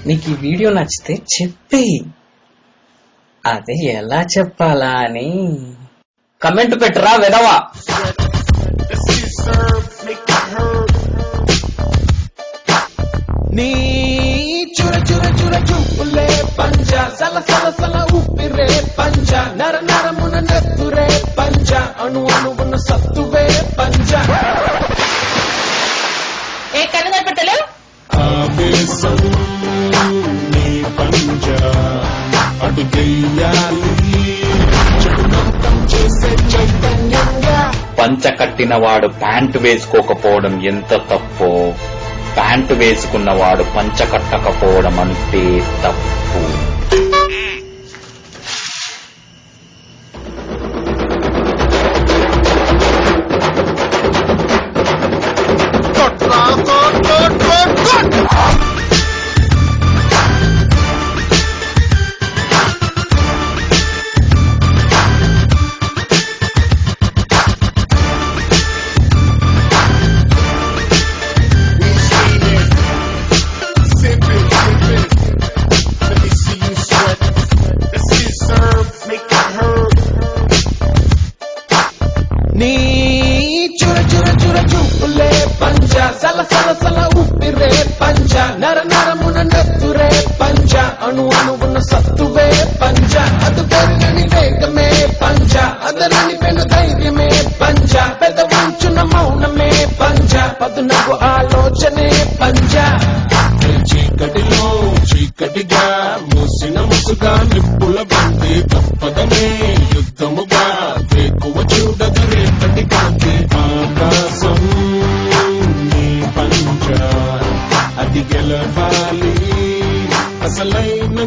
నీకు ఈ వీడియో నచ్చితే చెప్పేయి, అదే ఎలా చెప్పాలా అని కమెంట్ పెట్టరా వినవా. నీ చుర చుర చుర చూపులే పంజ సల సల సల ఉప్పిరే పంజ నర నరమున నెత్తురే పంజ అణు అణువున సత్తువే పంజ. ఏ కన్ను కనపట్టలే ఆవేశం నీ పంజ అడుగేయాలి చుట్టుమంతం చేసే చైతన్యంగా. పంచ కట్టినవాడు ప్యాంటు వేసుకోకపోవడం ఎంత తప్పో, ప్యాంటు వేసుకున్నవాడు పంచ కట్టకపోవడం అంతే తప్పు. నీ చుర చుర చుర చూపులే పంజ సల సల సల ఉప్పిరే పంజ నర నరమున నెత్తురే పంజ అణు అణువున సత్తువే పంజ అది పెరగని వేగమే పంజ అదరని పెను ధైర్యమే పంజ పెద్ద వంచున మౌనమే పంజ పదునకు ఆలోచనే పంజ. చీకటిలో చీకటిగా మూసిన ముసుగా నిప్పుల బంది తప్పదనే యుద్ధముగా వేకువ చూడదు రేపటి కాంతి. ఆకాశం నీ పంజ అది గెలవాలి అసలైన